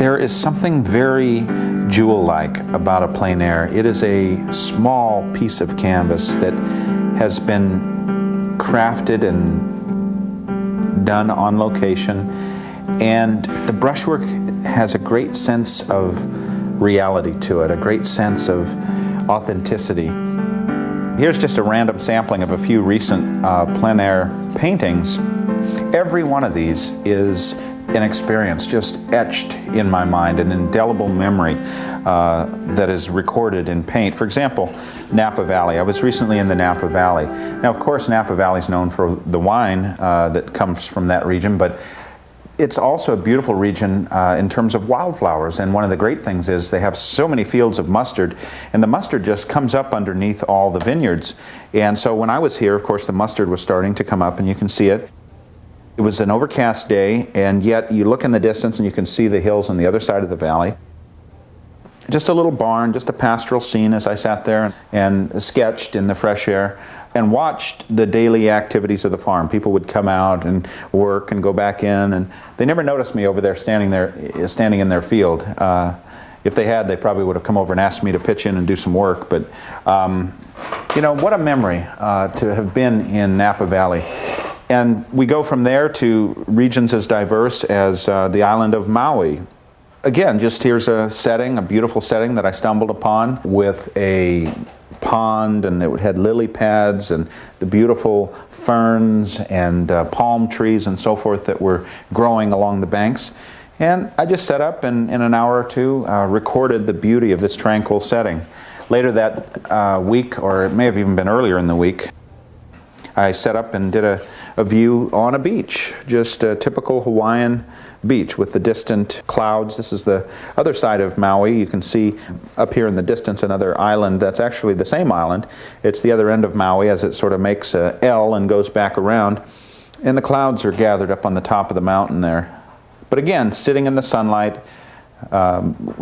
There is something very jewel-like about a plein air. It is a small piece of canvas that has been crafted and done on location, and the brushwork has a great sense of reality to it, a great sense of authenticity. Here's just a random sampling of a few recent plein air paintings. Every one of these is an experience just etched in my mind, an indelible memory that is recorded in paint. For example, Napa Valley. I was recently in the Napa Valley. Now, of course, Napa Valley is known for the wine that comes from that region, but it's also a beautiful region in terms of wildflowers, and one of the great things is they have so many fields of mustard, and the mustard just comes up underneath all the vineyards. And so when I was here, of course, the mustard was starting to come up, and you can see it. It was an overcast day, and yet you look in the distance and you can see the hills on the other side of the valley. Just a little barn, just a pastoral scene as I sat there and sketched in the fresh air and watched the daily activities of the farm. People would come out and work and go back in, and they never noticed me over there standing in their field. If they had, they probably would have come over and asked me to pitch in and do some work. But you know, what a memory to have been in Napa Valley. And we go from there to regions as diverse as the island of Maui. Again, just here's a setting, a beautiful setting that I stumbled upon with a pond, and it had lily pads and the beautiful ferns and palm trees and so forth that were growing along the banks. And I just set up and in an hour or two recorded the beauty of this tranquil setting. Later that week, or it may have even been earlier in the week, I set up and did a view on a beach, just a typical Hawaiian beach with the distant clouds. This is the other side of Maui. You can see up here in the distance another island that's actually the same island. It's the other end of Maui as it sort of makes a L and goes back around. And the clouds are gathered up on the top of the mountain there. But again, sitting in the sunlight,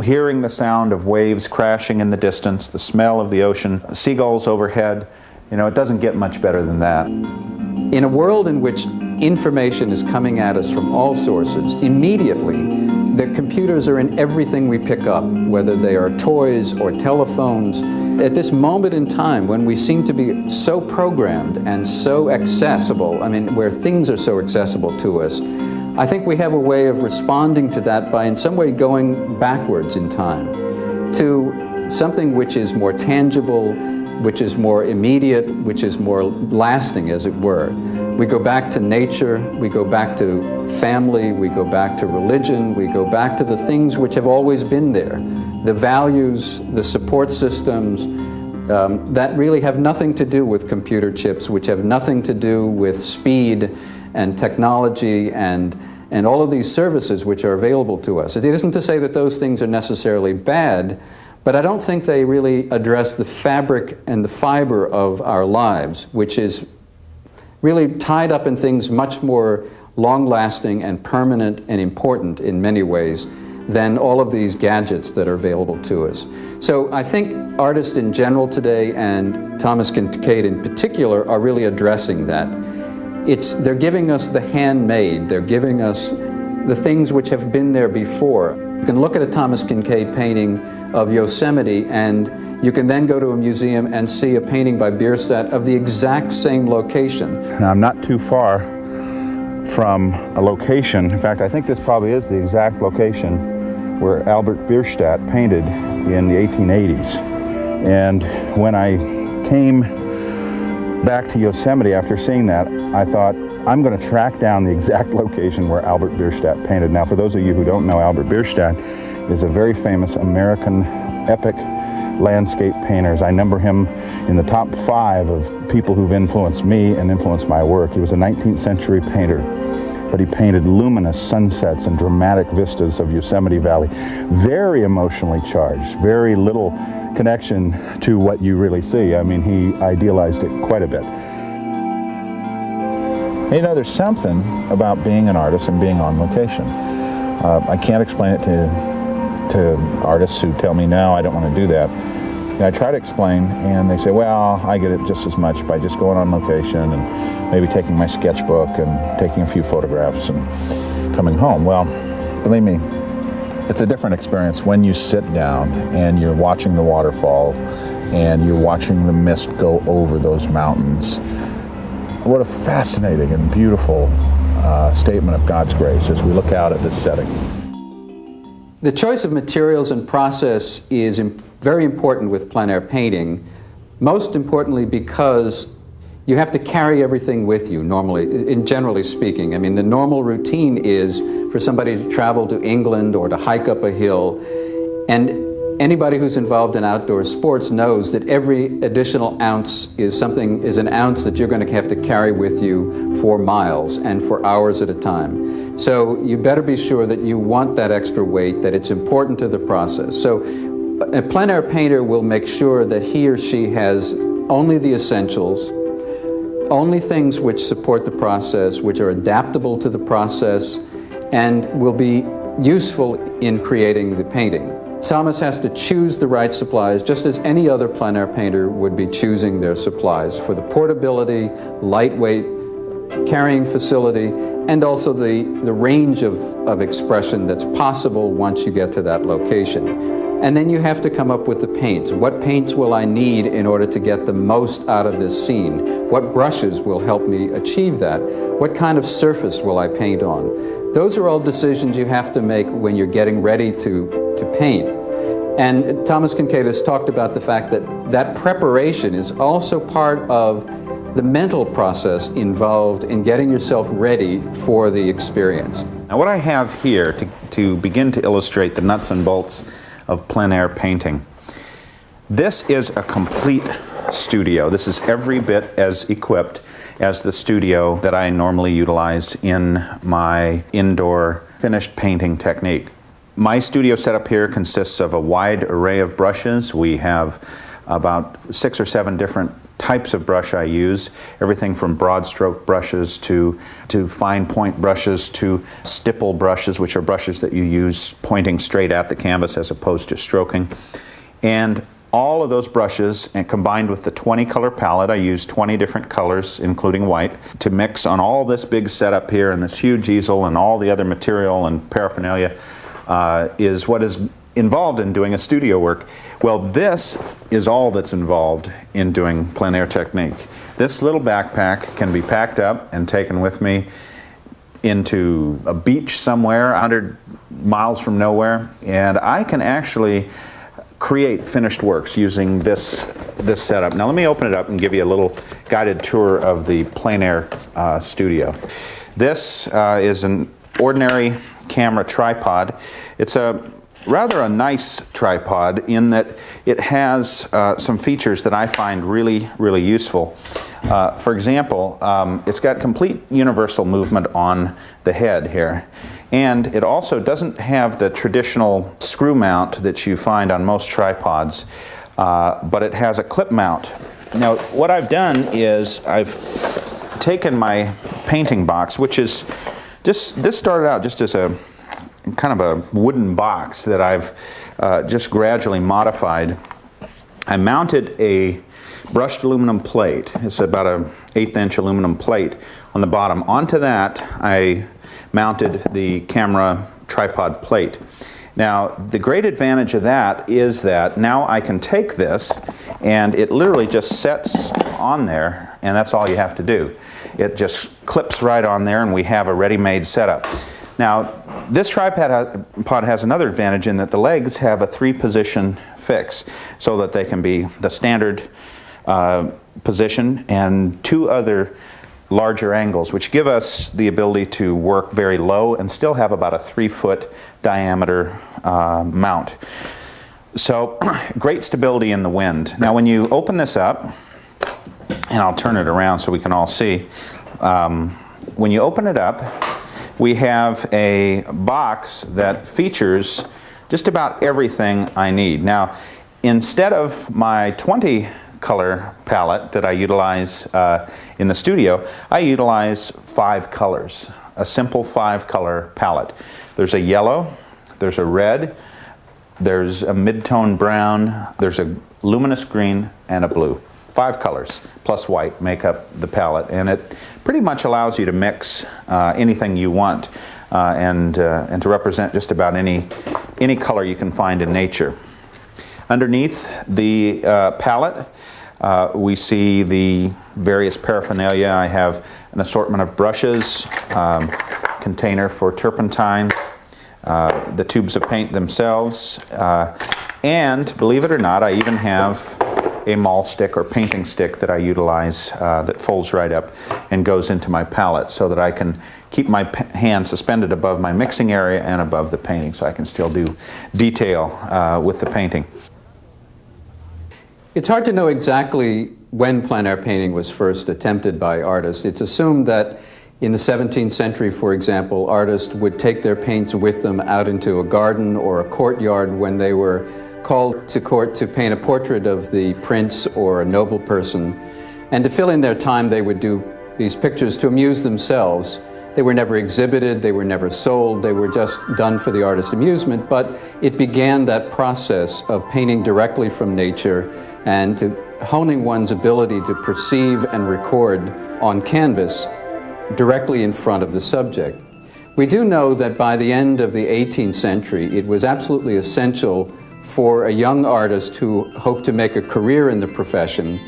hearing the sound of waves crashing in the distance, the smell of the ocean, seagulls overhead. You know, it doesn't get much better than that. In a world in which information is coming at us from all sources, immediately, the computers are in everything we pick up, whether they are toys or telephones. At this moment in time, when we seem to be so programmed and so accessible, I mean, where things are so accessible to us, I think we have a way of responding to that by in some way going backwards in time to something which is more tangible, which is more immediate, which is more lasting, as it were. We go back to nature, we go back to family, we go back to religion, we go back to the things which have always been there. The values, the support systems, that really have nothing to do with computer chips, which have nothing to do with speed and technology and all of these services which are available to us. It isn't to say that those things are necessarily bad, but I don't think they really address the fabric and the fiber of our lives, which is really tied up in things much more long-lasting and permanent and important in many ways than all of these gadgets that are available to us. So I think artists in general today, and Thomas Kinkade in particular, are really addressing that. They're giving us the handmade, they're giving us the things which have been there before. You can look at a Thomas Kinkade painting of Yosemite, and you can then go to a museum and see a painting by Bierstadt of the exact same location. Now, I'm not too far from a location. In fact, I think this probably is the exact location where Albert Bierstadt painted in the 1880s. And when I came back to Yosemite after seeing that, I thought, I'm going to track down the exact location where Albert Bierstadt painted. Now, for those of you who don't know, Albert Bierstadt is a very famous American epic landscape painters. I number him in the top 5 of people who've influenced me and influenced my work. He was a 19th century painter, but he painted luminous sunsets and dramatic vistas of Yosemite Valley. Very emotionally charged, very little connection to what you really see. I mean, he idealized it quite a bit. You know, there's something about being an artist and being on location. I can't explain it to artists who tell me, no, I don't want to do that. And I try to explain, and they say, well, I get it just as much by just going on location and maybe taking my sketchbook and taking a few photographs and coming home. Well, believe me, It's a different experience when you sit down and you're watching the waterfall and you're watching the mist go over those mountains. What a fascinating and beautiful statement of God's grace as we look out at this setting. The choice of materials and process is very important with plein air painting, most importantly because you have to carry everything with you normally, generally speaking. I mean, the normal routine is for somebody to travel to England or to hike up a hill, and anybody who's involved in outdoor sports knows that every additional ounce is an ounce that you're going to have to carry with you for miles and for hours at a time. So you better be sure that you want that extra weight, that it's important to the process. So a plein air painter will make sure that he or she has only the essentials, only things which support the process, which are adaptable to the process, and will be useful in creating the painting. Thomas has to choose the right supplies, just as any other plein air painter would be choosing their supplies for the portability, lightweight, carrying facility, and also the range of expression that's possible once you get to that location. And then you have to come up with the paints. What paints will I need in order to get the most out of this scene? What brushes will help me achieve that? What kind of surface will I paint on? Those are all decisions you have to make when you're getting ready to paint. And Thomas Kinkade has talked about the fact that preparation is also part of the mental process involved in getting yourself ready for the experience. Now what I have here to begin to illustrate the nuts and bolts of plein air painting. This is a complete studio. This is every bit as equipped as the studio that I normally utilize in my indoor finished painting technique. My studio setup here consists of a wide array of brushes. We have about 6 or 7 different types of brush I use, everything from broad stroke brushes to fine point brushes to stipple brushes, which are brushes that you use pointing straight at the canvas as opposed to stroking. And all of those brushes, and combined with the 20 color palette, I use 20 different colors, including white, to mix on all this big setup here and this huge easel and all the other material and paraphernalia is what is involved in doing a studio work. Well, this is all that's involved in doing plein air technique. This little backpack can be packed up and taken with me into a beach somewhere 100 miles from nowhere, and I can actually create finished works using this setup. Now let me open it up and give you a little guided tour of the plein air studio. This is an ordinary camera tripod. It's rather a nice tripod in that it has some features that I find really, really useful. For example, it's got complete universal movement on the head here. And it also doesn't have the traditional screw mount that you find on most tripods, but it has a clip mount. Now, what I've done is I've taken my painting box, which is this started out just as a kind of a wooden box that I've just gradually modified. I mounted a brushed aluminum plate. It's about an 1/8 inch aluminum plate on the bottom. Onto that I mounted the camera tripod plate. Now the great advantage of that is that now I can take this and it literally just sets on there, and that's all you have to do. It just clips right on there and we have a ready-made setup. Now this tripod has another advantage in that the legs have a 3-position fix so that they can be the standard position and 2 other larger angles, which give us the ability to work very low and still have about a 3-foot diameter mount. So great stability in the wind. Now when you open this up, and I'll turn it around so we can all see, when you open it up, we have a box that features just about everything I need. Now, instead of my 20 color palette that I utilize in the studio, I utilize 5 colors, a simple 5-color palette. There's a yellow, there's a red, there's a mid-tone brown, there's a luminous green, and a blue. 5 colors plus white make up the palette, and it pretty much allows you to mix anything you want and to represent just about any any color you can find in nature. Underneath the palette, we see the various paraphernalia. I have an assortment of brushes, container for turpentine, the tubes of paint themselves, and believe it or not, I even have a maul stick or painting stick that I utilize that folds right up and goes into my palette so that I can keep my hand suspended above my mixing area and above the painting so I can still do detail with the painting. It's hard to know exactly when plein air painting was first attempted by artists. It's assumed that in the 17th century, for example, artists would take their paints with them out into a garden or a courtyard when they were called to court to paint a portrait of the prince or a noble person. And to fill in their time, they would do these pictures to amuse themselves. They were never exhibited, they were never sold, they were just done for the artist's amusement, but it began that process of painting directly from nature and to honing one's ability to perceive and record on canvas directly in front of the subject. We do know that by the end of the 18th century, it was absolutely essential for a young artist who hoped to make a career in the profession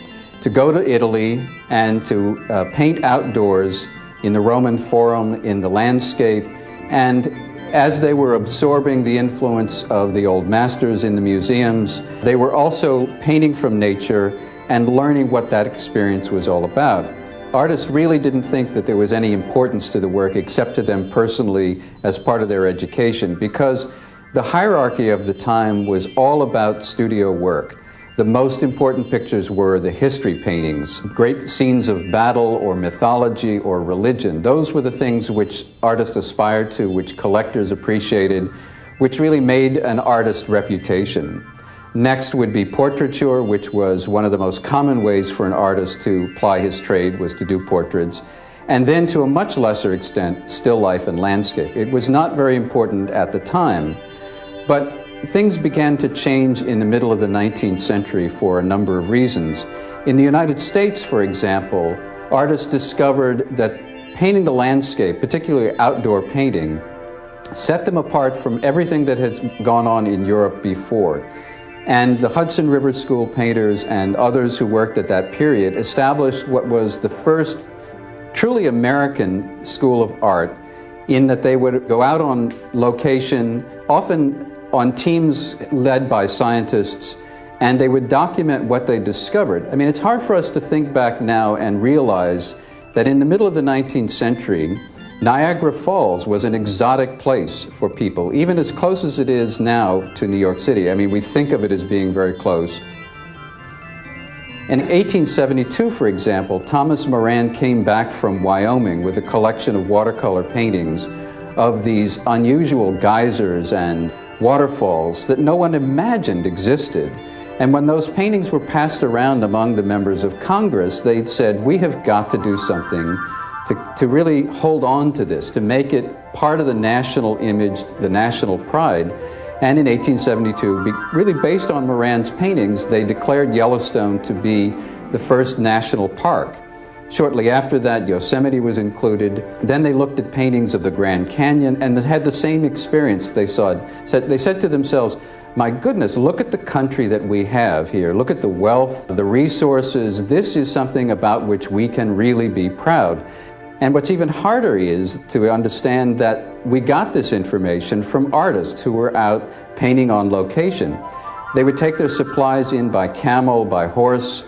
to go to Italy and to paint outdoors in the Roman Forum, in the landscape, and as they were absorbing the influence of the old masters in the museums, they were also painting from nature and learning what that experience was all about. Artists really didn't think that there was any importance to the work except to them personally as part of their education, because the hierarchy of the time was all about studio work. The most important pictures were the history paintings, great scenes of battle or mythology or religion. Those were the things which artists aspired to, which collectors appreciated, which really made an artist's reputation. Next would be portraiture, which was one of the most common ways for an artist to ply his trade, was to do portraits. And then to a much lesser extent, still life and landscape. It was not very important at the time, but things began to change in the middle of the 19th century for a number of reasons. In the United States, for example, artists discovered that painting the landscape, particularly outdoor painting, set them apart from everything that had gone on in Europe before. And the Hudson River School painters and others who worked at that period established what was the first truly American school of art, in that they would go out on location, often on teams led by scientists, and they would document what they discovered. I mean, it's hard for us to think back now and realize that in the middle of the 19th century, Niagara Falls was an exotic place for people, even as close as it is now to New York City. I mean, we think of it as being very close. In 1872, for example, Thomas Moran came back from Wyoming with a collection of watercolor paintings of these unusual geysers and waterfalls that no one imagined existed. And when those paintings were passed around among the members of Congress, they said, we have got to do something to really hold on to this, to make it part of the national image, the national pride. And in 1872, really based on Moran's paintings, they declared Yellowstone to be the first national park. Shortly after that, Yosemite was included. Then they looked at paintings of the Grand Canyon and had the same experience. They said to themselves, my goodness, look at the country that we have here. Look at the wealth, the resources. This is something about which we can really be proud. And what's even harder is to understand that we got this information from artists who were out painting on location. They would take their supplies in by camel, by horse,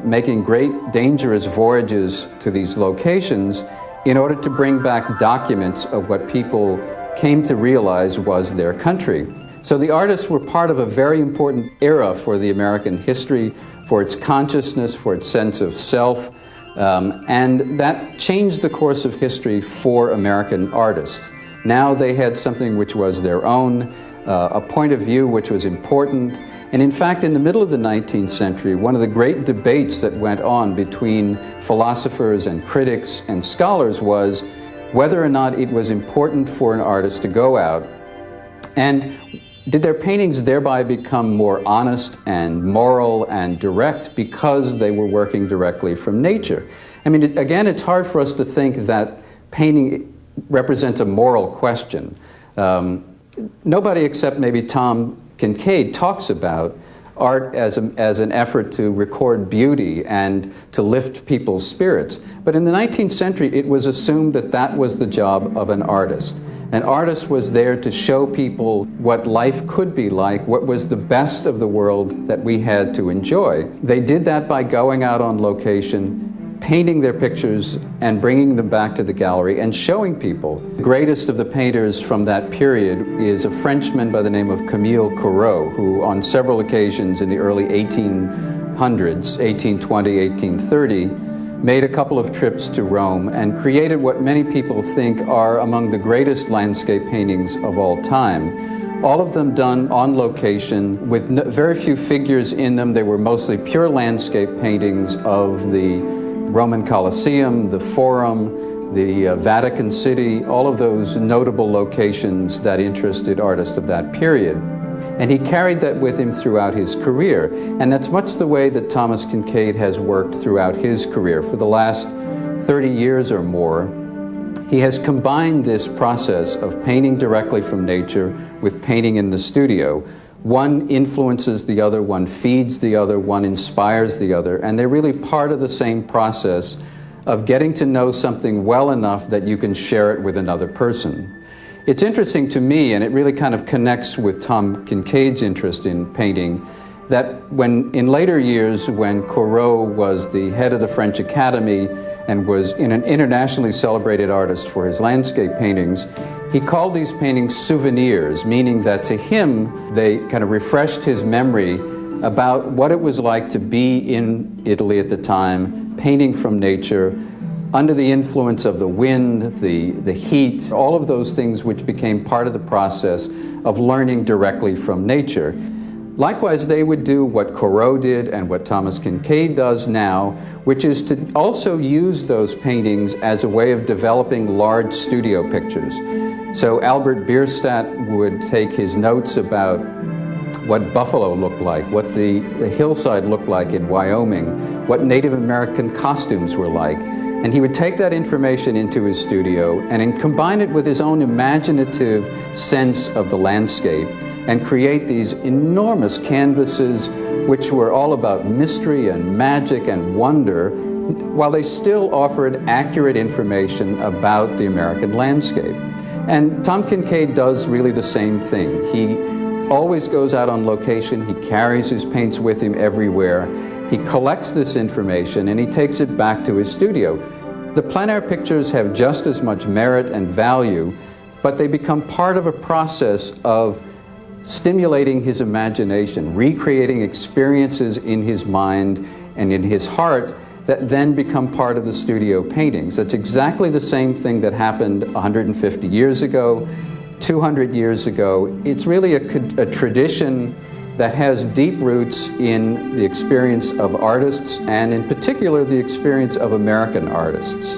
making great dangerous voyages to these locations in order to bring back documents of what people came to realize was their country. So the artists were part of a very important era for the American history, for its consciousness, for its sense of self, and that changed the course of history for American artists. Now they had something which was their own, a point of view which was important. And in fact, in the middle of the 19th century, one of the great debates that went on between philosophers and critics and scholars was whether or not it was important for an artist to go out, and did their paintings thereby become more honest and moral and direct because they were working directly from nature? I mean, again, it's hard for us to think that painting represents a moral question. nobody except maybe Thom Kinkade talks about art as an effort to record beauty and to lift people's spirits. But in the 19th century, it was assumed that that was the job of an artist. An artist was there to show people what life could be like, what was the best of the world that we had to enjoy. They did that by going out on location, painting their pictures and bringing them back to the gallery and showing people. The greatest of the painters from that period is a Frenchman by the name of Camille Corot, who on several occasions in the early 1800s, 1820, 1830, made a couple of trips to Rome and created what many people think are among the greatest landscape paintings of all time. All of them done on location with very few figures in them. They were mostly pure landscape paintings of the Roman Colosseum, the Forum, the Vatican City, all of those notable locations that interested artists of that period. And he carried that with him throughout his career. And that's much the way that Thomas Kinkade has worked throughout his career. For the last 30 years or more, he has combined this process of painting directly from nature with painting in the studio. One influences the other, one feeds the other, one inspires the other, and they're really part of the same process of getting to know something well enough that you can share it with another person. It's interesting to me, and it really kind of connects with Thom Kinkade's interest in painting, that when in later years, when Corot was the head of the French Academy and was an internationally celebrated artist for his landscape paintings, he called these paintings souvenirs, meaning that to him, they kind of refreshed his memory about what it was like to be in Italy at the time, painting from nature, under the influence of the wind, the heat, all of those things which became part of the process of learning directly from nature. Likewise, they would do what Corot did and what Thomas Kinkade does now, which is to also use those paintings as a way of developing large studio pictures. So Albert Bierstadt would take his notes about what buffalo looked like, what the hillside looked like in Wyoming, what Native American costumes were like, and he would take that information into his studio and then combine it with his own imaginative sense of the landscape and create these enormous canvases which were all about mystery and magic and wonder, while they still offered accurate information about the American landscape. And Thom Kinkade does really the same thing. He always goes out on location, he carries his paints with him everywhere, he collects this information and he takes it back to his studio. The plein air pictures have just as much merit and value, but they become part of a process of stimulating his imagination, recreating experiences in his mind and in his heart that then become part of the studio paintings. That's exactly the same thing that happened 150 years ago, 200 years ago. It's really a tradition that has deep roots in the experience of artists, and in particular the experience of American artists.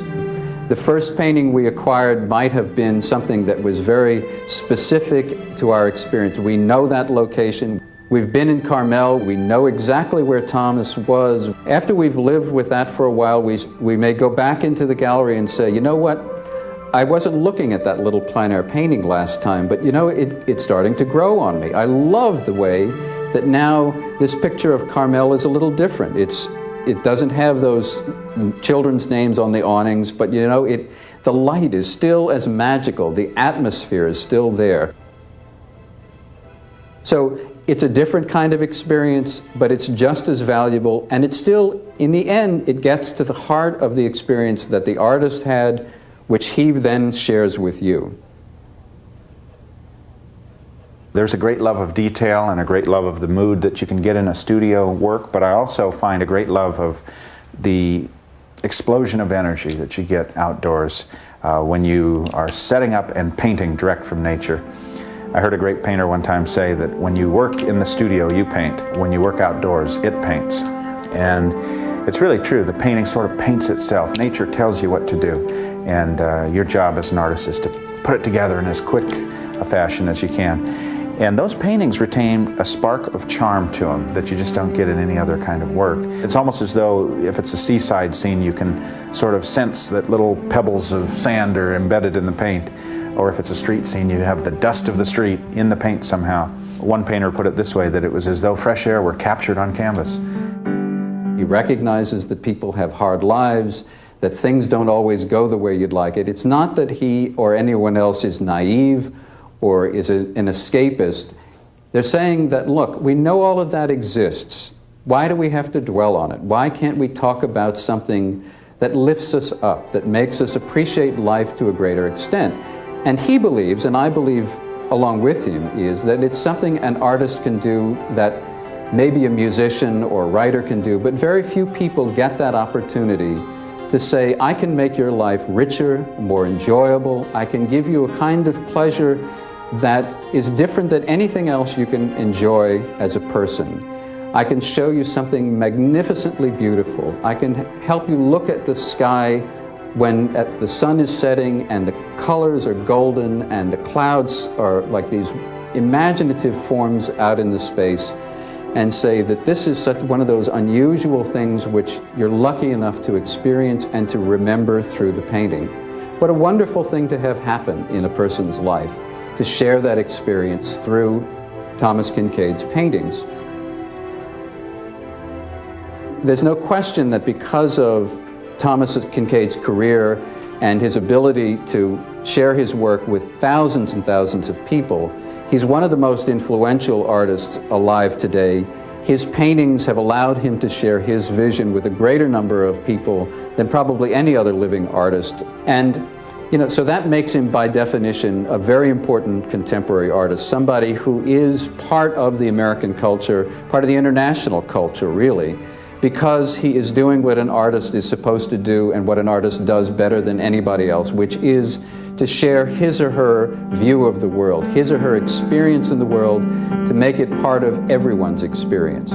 The first painting we acquired might have been something that was very specific to our experience. We know that location. We've been in Carmel. We know exactly where Thomas was. After we've lived with that for a while, we may go back into the gallery and say, you know what? I wasn't looking at that little plein air painting last time, but you know, it's starting to grow on me. I love the way that now this picture of Carmel is a little different. It doesn't have those children's names on the awnings, but you know, the light is still as magical. The atmosphere is still there. So it's a different kind of experience, but it's just as valuable, and it's still, in the end, it gets to the heart of the experience that the artist had, which he then shares with you. There's a great love of detail and a great love of the mood that you can get in a studio work, but I also find a great love of the explosion of energy that you get outdoors when you are setting up and painting direct from nature. I heard a great painter one time say that when you work in the studio, you paint. When you work outdoors, it paints. And it's really true. The painting sort of paints itself. Nature tells you what to do. And your job as an artist is to put it together in as quick a fashion as you can. And those paintings retain a spark of charm to them that you just don't get in any other kind of work. It's almost as though if it's a seaside scene, you can sort of sense that little pebbles of sand are embedded in the paint. or if it's a street scene, you have the dust of the street in the paint somehow. One painter put it this way, that it was as though fresh air were captured on canvas. He recognizes that people have hard lives, that things don't always go the way you'd like it. It's not that he or anyone else is naive or is an escapist. They're saying that, look, we know all of that exists. Why do we have to dwell on it? Why can't we talk about something that lifts us up, that makes us appreciate life to a greater extent? And he believes, and I believe along with him, is that it's something an artist can do that maybe a musician or writer can do, but very few people get that opportunity to say, I can make your life richer, more enjoyable. I can give you a kind of pleasure that is different than anything else you can enjoy as a person. I can show you something magnificently beautiful. I can help you look at the sky when the sun is setting and the colors are golden and the clouds are like these imaginative forms out in the space, and say that this is such one of those unusual things which you're lucky enough to experience and to remember through the painting. What a wonderful thing to have happen in a person's life, to share that experience through Thomas Kinkade's paintings. There's no question that because of Thomas Kinkade's career and his ability to share his work with thousands and thousands of people, he's one of the most influential artists alive today. His paintings have allowed him to share his vision with a greater number of people than probably any other living artist. And so that makes him, by definition, a very important contemporary artist, somebody who is part of the American culture, part of the international culture, really, because he is doing what an artist is supposed to do and what an artist does better than anybody else, which is to share his or her view of the world, his or her experience in the world, to make it part of everyone's experience.